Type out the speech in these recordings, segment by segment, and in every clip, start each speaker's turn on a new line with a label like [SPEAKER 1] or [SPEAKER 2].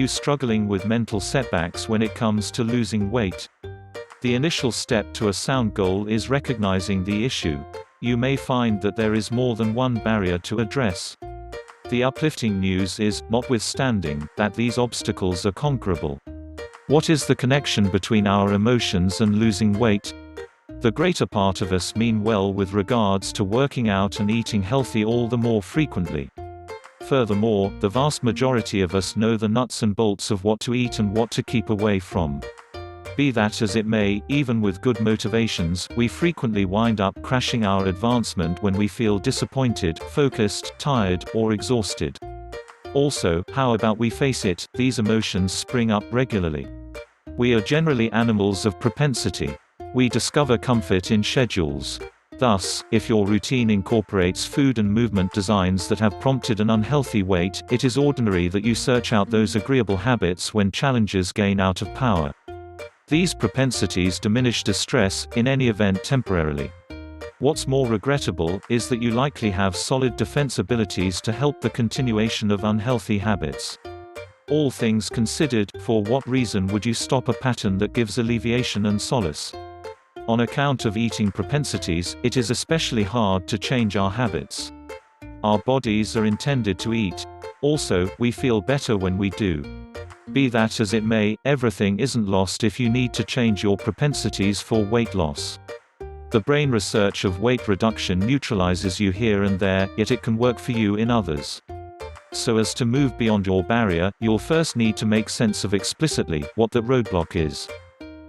[SPEAKER 1] you struggling with mental setbacks when it comes to losing weight? The initial step to a sound goal is recognizing the issue. You may find that there is more than one barrier to address. The uplifting news is, notwithstanding, that these obstacles are conquerable. What is the connection between our emotions and losing weight? The greater part of us mean well with regards to working out and eating healthy all the more frequently. Furthermore, the vast majority of us know the nuts and bolts of what to eat and what to keep away from. Be that as it may, even with good motivations, we frequently wind up crashing our advancement when we feel disappointed, focused, tired, or exhausted. Also, how about we face it, these emotions spring up regularly. We are generally animals of propensity. We discover comfort in schedules. Thus, if your routine incorporates food and movement designs that have prompted an unhealthy weight, it is ordinary that you search out those agreeable habits when challenges gain out of power. These propensities diminish distress, in any event temporarily. What's more regrettable, is that you likely have solid defense abilities to help the continuation of unhealthy habits. All things considered, for what reason would you stop a pattern that gives alleviation and solace? On account of eating propensities, it is especially hard to change our habits. Our bodies are intended to eat. Also, we feel better when we do. Be that as it may, everything isn't lost if you need to change your propensities for weight loss. The brain research of weight reduction neutralizes you here and there, yet it can work for you in others. So as to move beyond your barrier, you'll first need to make sense of explicitly what that roadblock is.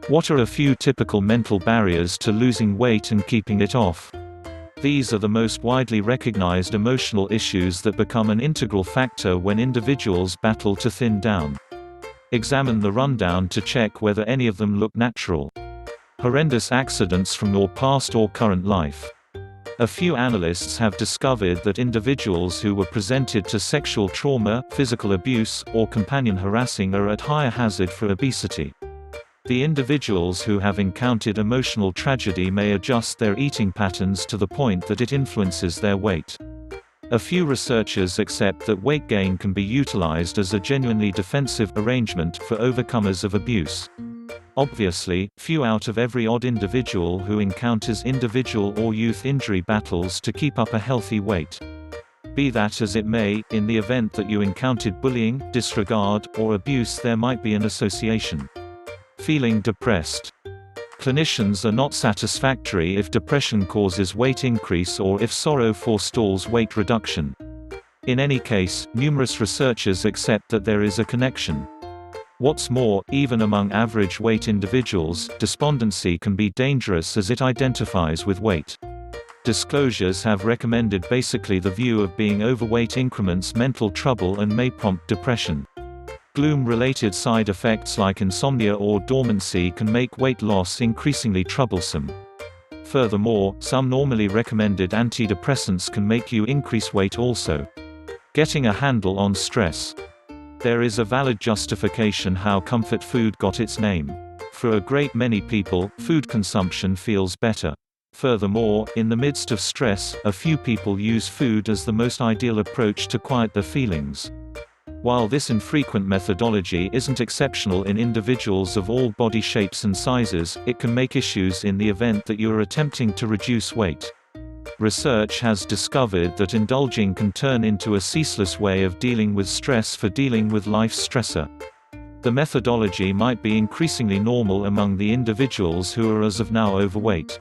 [SPEAKER 1] What are a few typical mental barriers to losing weight and keeping it off? These are the most widely recognized emotional issues that become an integral factor when individuals battle to thin down. Examine the rundown to check whether any of them look natural. Horrendous accidents from your past or current life. A few analysts have discovered that individuals who were presented to sexual trauma, physical abuse, or companion harassing are at higher hazard for obesity. The individuals who have encountered emotional tragedy may adjust their eating patterns to the point that it influences their weight. A few researchers accept that weight gain can be utilized as a genuinely defensive arrangement for overcomers of abuse. Obviously, few out of every odd individual who encounters individual or youth injury battles to keep up a healthy weight. Be that as it may, in the event that you encountered bullying, disregard, or abuse, there might be an association. Feeling depressed. Clinicians are not satisfactory if depression causes weight increase or if sorrow forestalls weight reduction. In any case, numerous researchers accept that there is a connection. What's more, even among average weight individuals, despondency can be dangerous as it identifies with weight. Disclosures have recommended basically the view of being overweight increments mental trouble and may prompt depression. Gloom-related side effects like insomnia or dormancy can make weight loss increasingly troublesome. Furthermore, some normally recommended antidepressants can make you increase weight also. Getting a handle on stress. There is a valid justification how comfort food got its name. For a great many people, food consumption feels better. Furthermore, in the midst of stress, a few people use food as the most ideal approach to quiet their feelings. While this infrequent methodology isn't exceptional in individuals of all body shapes and sizes, it can make issues in the event that you are attempting to reduce weight. Research has discovered that indulging can turn into a ceaseless way of dealing with stress for dealing with life's stressor. The methodology might be increasingly normal among the individuals who are as of now overweight.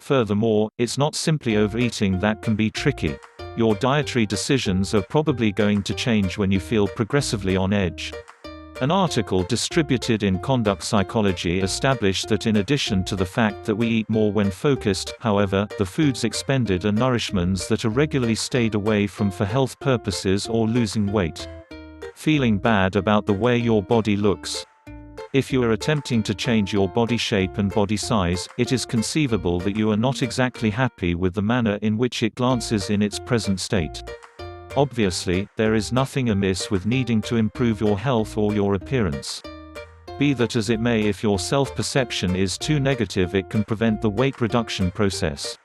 [SPEAKER 1] Furthermore, it's not simply overeating that can be tricky. Your dietary decisions are probably going to change when you feel progressively on edge. An article distributed in Conduct Psychology established that in addition to the fact that we eat more when focused, however, the foods expended are nourishments that are regularly stayed away from for health purposes or losing weight. Feeling bad about the way your body looks. If you are attempting to change your body shape and body size, it is conceivable that you are not exactly happy with the manner in which it glances in its present state. Obviously, there is nothing amiss with needing to improve your health or your appearance. Be that as it may, if your self-perception is too negative, it can prevent the weight reduction process.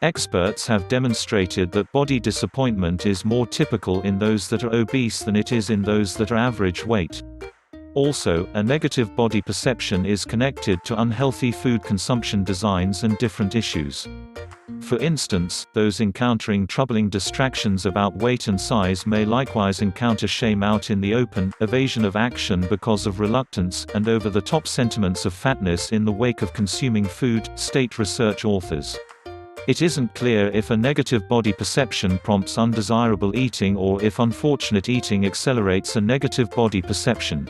[SPEAKER 1] Experts have demonstrated that body disappointment is more typical in those that are obese than it is in those that are average weight. Also, a negative body perception is connected to unhealthy food consumption designs and different issues. For instance, those encountering troubling distractions about weight and size may likewise encounter shame out in the open, evasion of action because of reluctance, and over-the-top sentiments of fatness in the wake of consuming food, state research authors. It isn't clear if a negative body perception prompts undesirable eating or if unfortunate eating accelerates a negative body perception.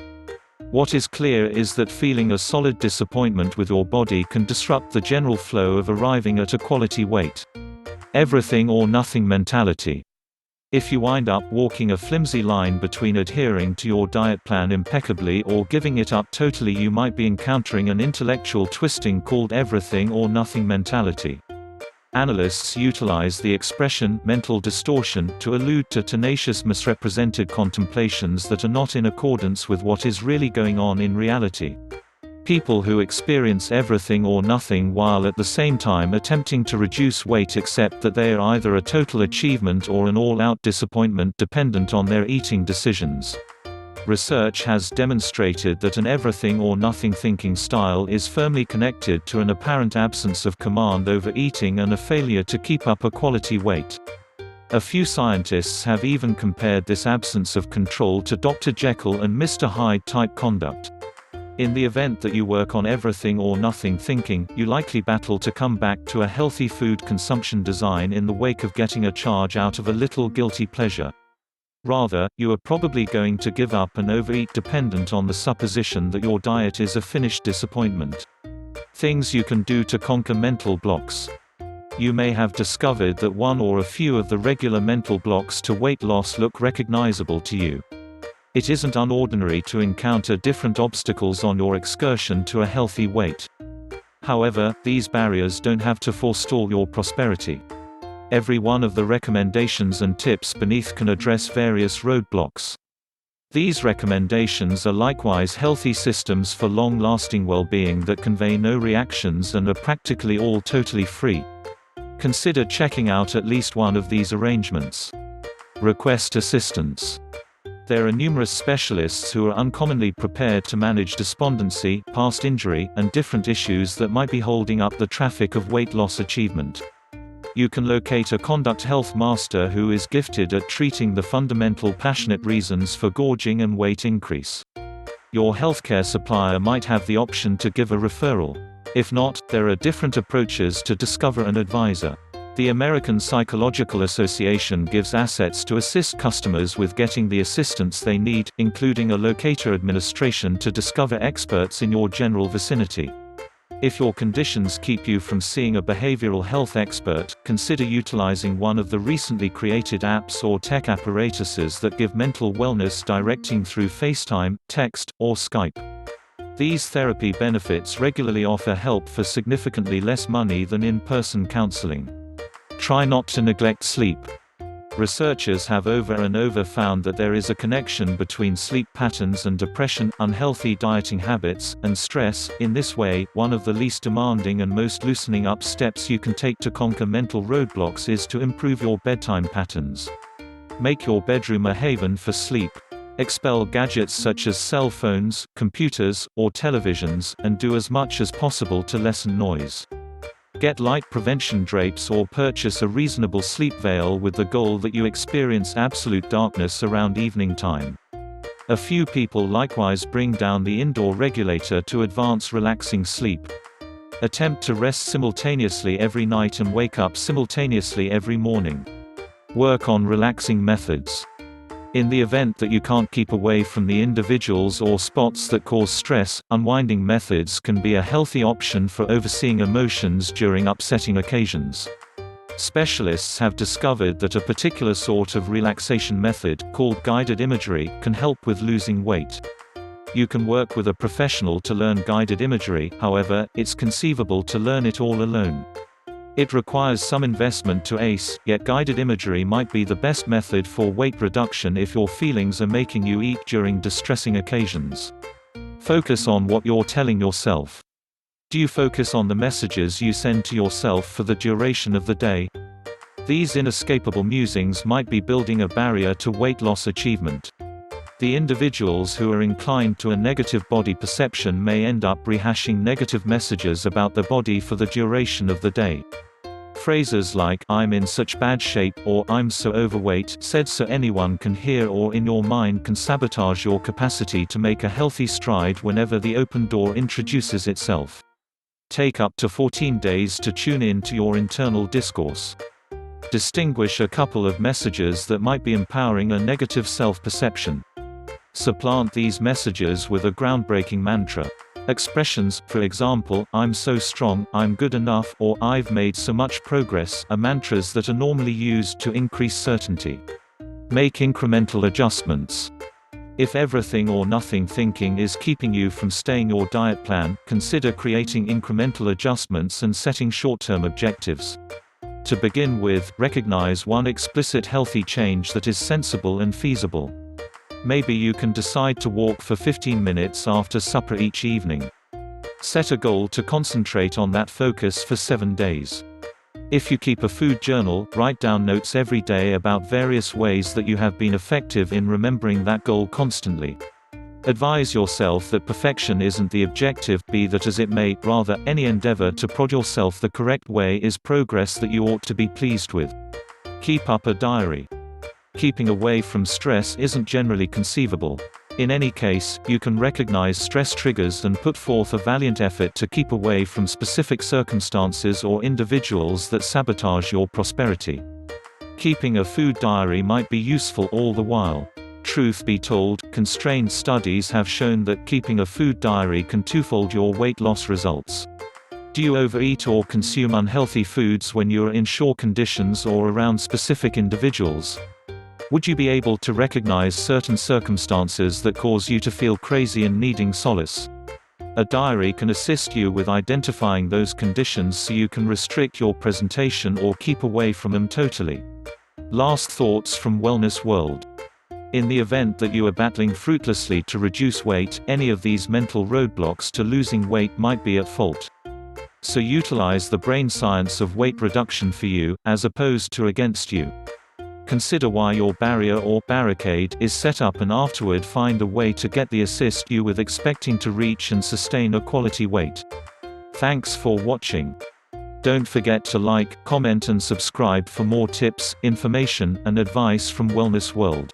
[SPEAKER 1] What is clear is that feeling a solid disappointment with your body can disrupt the general flow of arriving at a quality weight. Everything or nothing mentality. If you wind up walking a flimsy line between adhering to your diet plan impeccably or giving it up totally, you might be encountering an intellectual twisting called everything or nothing mentality. Analysts utilize the expression mental distortion to allude to tenacious misrepresented contemplations that are not in accordance with what is really going on in reality. People who experience everything or nothing while at the same time attempting to reduce weight accept that they are either a total achievement or an all-out disappointment dependent on their eating decisions. Research has demonstrated that an everything or nothing thinking style is firmly connected to an apparent absence of command over eating and a failure to keep up a quality weight. A few scientists have even compared this absence of control to Dr. Jekyll and Mr. Hyde type conduct. In the event that you work on everything or nothing thinking, you likely battle to come back to a healthy food consumption design in the wake of getting a charge out of a little guilty pleasure. Rather, you are probably going to give up and overeat dependent on the supposition that your diet is a finished disappointment. Things you can do to conquer mental blocks. You may have discovered that one or a few of the regular mental blocks to weight loss look recognizable to you. It isn't unordinary to encounter different obstacles on your excursion to a healthy weight. However, these barriers don't have to forestall your prosperity. Every one of the recommendations and tips beneath can address various roadblocks. These recommendations are likewise healthy systems for long-lasting well-being that convey no reactions and are practically all totally free. Consider checking out at least one of these arrangements. Request assistance. There are numerous specialists who are uncommonly prepared to manage despondency, past injury, and different issues that might be holding up the traffic of weight loss achievement. You can locate a conduct health master who is gifted at treating the fundamental passionate reasons for gorging and weight increase. Your healthcare supplier might have the option to give a referral. If not, there are different approaches to discover an advisor. The American Psychological Association gives assets to assist customers with getting the assistance they need, including a locator administration to discover experts in your general vicinity. If your conditions keep you from seeing a behavioral health expert, consider utilizing one of the recently created apps or tech apparatuses that give mental wellness directing through FaceTime, text, or Skype. These therapy benefits regularly offer help for significantly less money than in-person counseling. Try not to neglect sleep. Researchers have over and over found that there is a connection between sleep patterns and depression, unhealthy dieting habits, and stress. In this way, one of the least demanding and most loosening up steps you can take to conquer mental roadblocks is to improve your bedtime patterns. Make your bedroom a haven for sleep. Expel gadgets such as cell phones, computers, or televisions, and do as much as possible to lessen noise. Get light prevention drapes or purchase a reasonable sleep veil with the goal that you experience absolute darkness around evening time. A few people likewise bring down the indoor regulator to advance relaxing sleep. Attempt to rest simultaneously every night and wake up simultaneously every morning. Work on relaxing methods. In the event that you can't keep away from the individuals or spots that cause stress, unwinding methods can be a healthy option for overseeing emotions during upsetting occasions. Specialists have discovered that a particular sort of relaxation method, called guided imagery, can help with losing weight. You can work with a professional to learn guided imagery, however, it's conceivable to learn it all alone. It requires some investment to ace, yet guided imagery might be the best method for weight reduction if your feelings are making you eat during distressing occasions. Focus on what you're telling yourself. Do you focus on the messages you send to yourself for the duration of the day? These inescapable musings might be building a barrier to weight loss achievement. The individuals who are inclined to a negative body perception may end up rehashing negative messages about their body for the duration of the day. Phrases like, "I'm in such bad shape," or "I'm so overweight," said so anyone can hear or in your mind can sabotage your capacity to make a healthy stride whenever the open door introduces itself. Take up to 14 days to tune in to your internal discourse. Distinguish a couple of messages that might be empowering a negative self-perception. Supplant these messages with a groundbreaking mantra. Expressions, for example, "I'm so strong," "I'm good enough," or "I've made so much progress," are mantras that are normally used to increase certainty. Make incremental adjustments. If everything or nothing thinking is keeping you from staying your diet plan, consider creating incremental adjustments and setting short-term objectives. To begin with, recognize one explicit healthy change that is sensible and feasible. Maybe you can decide to walk for 15 minutes after supper each evening. Set a goal to concentrate on that focus for 7 days. If you keep a food journal, write down notes every day about various ways that you have been effective in remembering that goal constantly. Advise yourself that perfection isn't the objective, be that as it may, rather, any endeavor to prod yourself the correct way is progress that you ought to be pleased with. Keep up a diary. Keeping away from stress isn't generally conceivable. In any case, you can recognize stress triggers and put forth a valiant effort to keep away from specific circumstances or individuals that sabotage your prosperity. Keeping a food diary might be useful all the while. Truth be told, constrained studies have shown that keeping a food diary can twofold your weight loss results. Do you overeat or consume unhealthy foods when you are in shore conditions or around specific individuals? Would you be able to recognize certain circumstances that cause you to feel crazy and needing solace? A diary can assist you with identifying those conditions so you can restrict your presentation or keep away from them totally. Last thoughts from Wellness World. In the event that you are battling fruitlessly to reduce weight, any of these mental roadblocks to losing weight might be at fault. So utilize the brain science of weight reduction for you, as opposed to against you. Consider why your barrier or barricade is set up and afterward find a way to get the assist you with expecting to reach and sustain a quality weight. Thanks for watching. Don't forget to like, comment and subscribe for more tips, information, and advice from Wellness World.